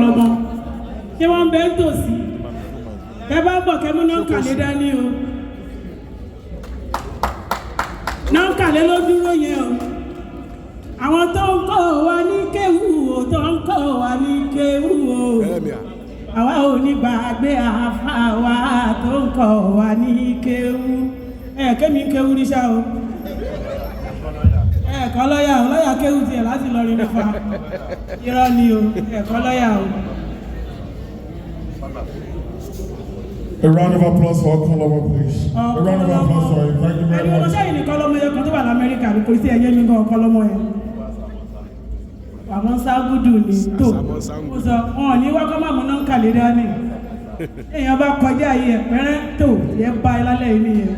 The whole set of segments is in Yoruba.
ọmọ ṣé wọ́n ń bẹ́ ń tòsí ẹ bá ń bọ̀ kẹ́mú náà kàlé dání o náà kàlé ló dúró yẹn o àwọn tó ń kọ́ wa ní kéwù o tó ń kọ́ wa ní kéwù o àwa ò ní gbàgbé àfa wa tó ń kọ́ wa ní kéwù kémi kéwù níṣà o ẹ̀kọ́ lọ́yà o lọ́yà kéwù tiẹ̀ láti lọ rí nípa irọ́ ni o ẹ̀kọ́ lọ́yà o. A round of applause for Okolomo, please. A round of applause for him. Thank you very much. Ẹni mo sẹ́yìn ní Kọ́lọ́mọ yẹn kan tó wà l'Amẹ́ríkà ní kò sí ẹyẹ mi gan Kọ́lọ́mọ yẹn. Àwọn sábúdù ní tó. Mo sọ wọn ò ní wákọ́ máa mú náà ń kàlẹ́ dání. Èèyàn bá kọjá yìí ẹ̀pẹ́rẹ́ tó yẹ bá ẹ lálẹ́ yìí nìyẹn.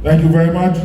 Thank you very much.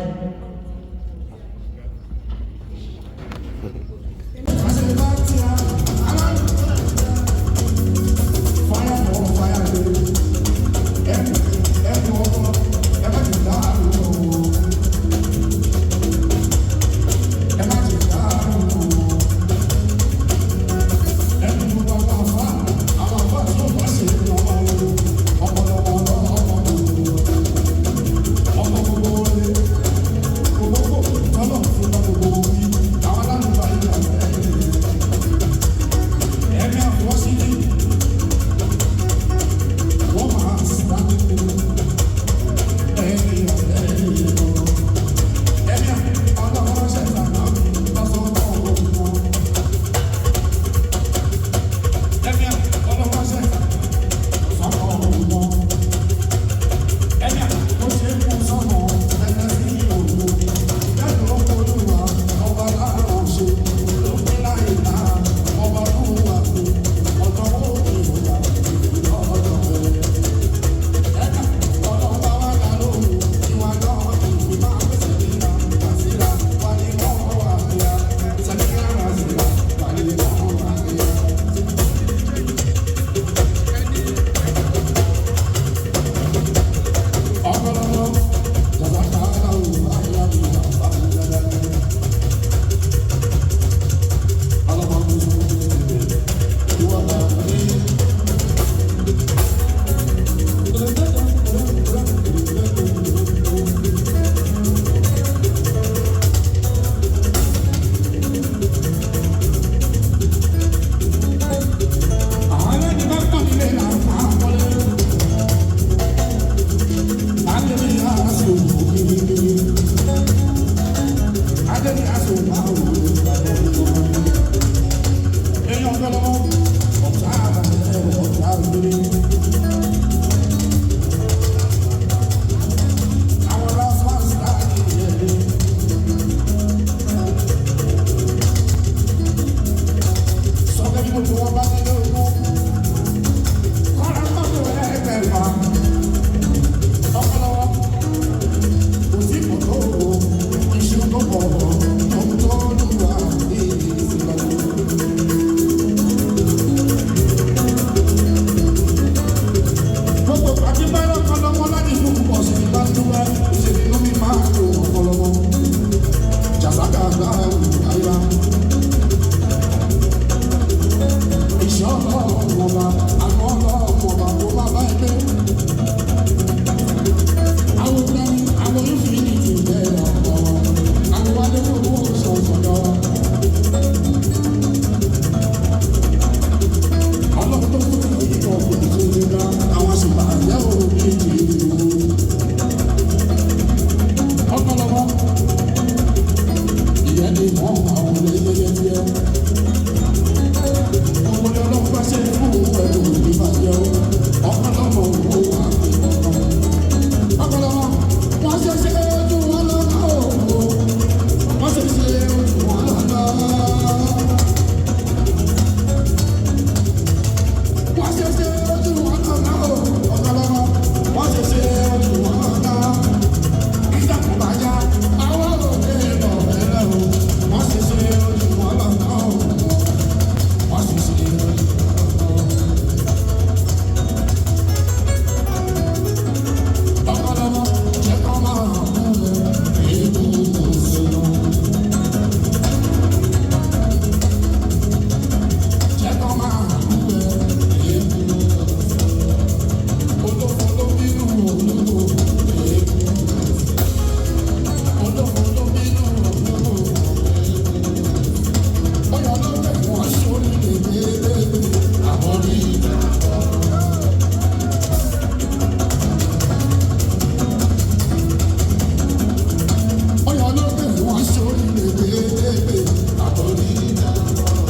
Ọ̀yọ́ ló gbé wọn sórí lébélébé. Àbórí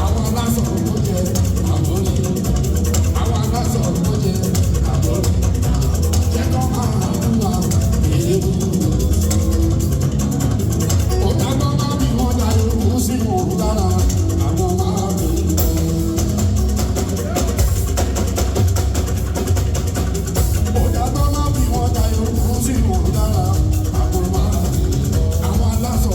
àwọn aláṣọ tó jẹ àbórí. Àwọn aláṣọ tó jẹ àbórí. Jẹ́ kọ́ máa ń wá èébú. Òtàgbọ́ máa bí wọ́n dá irú sí wọn lára. Àwọn máa bí. Òtàgbọ́ máa bí wọ́n dá irú sí wọn lára. Àwọn máa bí. Àwọn aláṣọ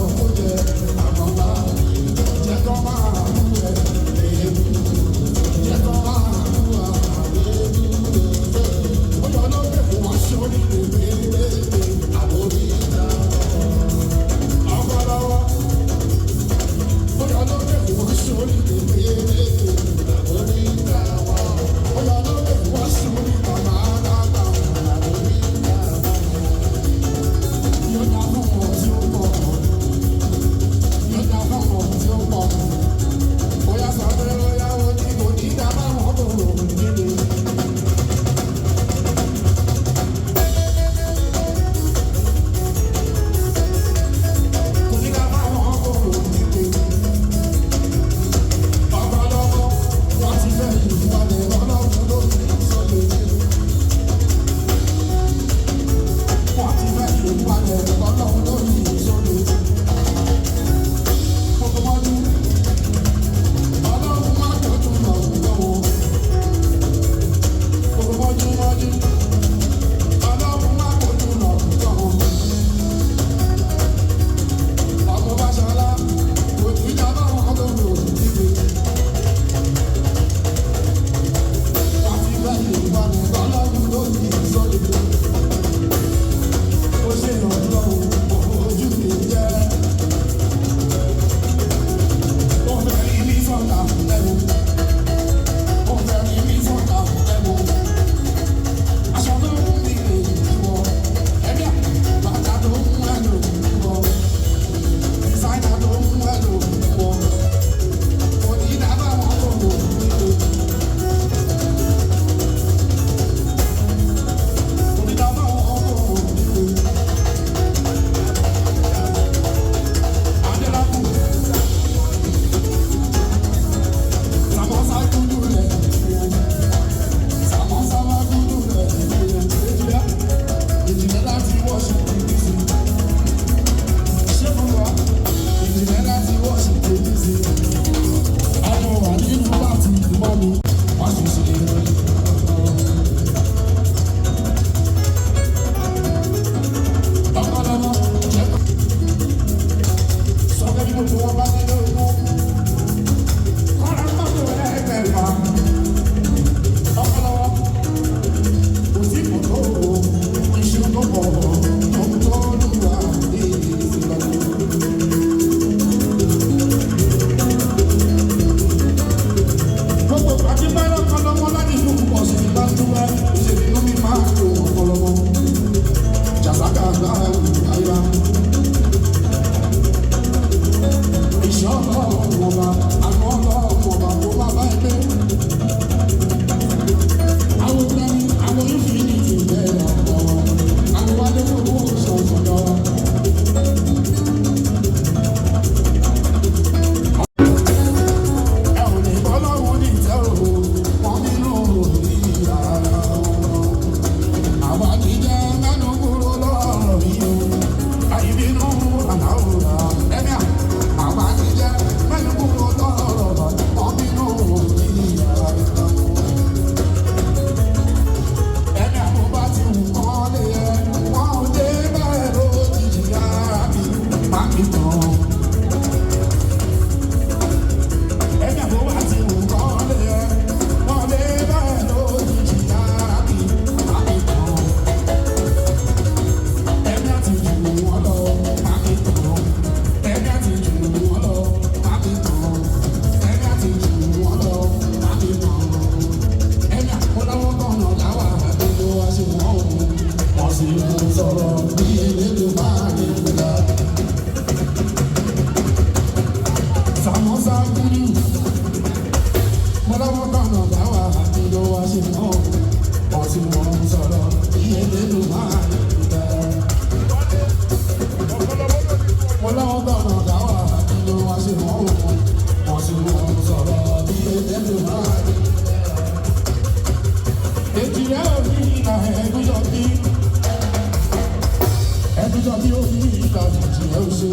ìgbà ìjìnlẹ̀ ó ṣe.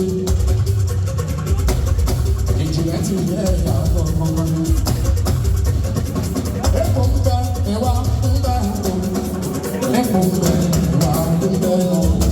Ìjìnlẹ̀ ti yẹ ìyàwó kankan ní. Epo ń bẹ, ẹ̀wà ń bẹ, epo ń bẹ, ẹ̀wà ń bẹ.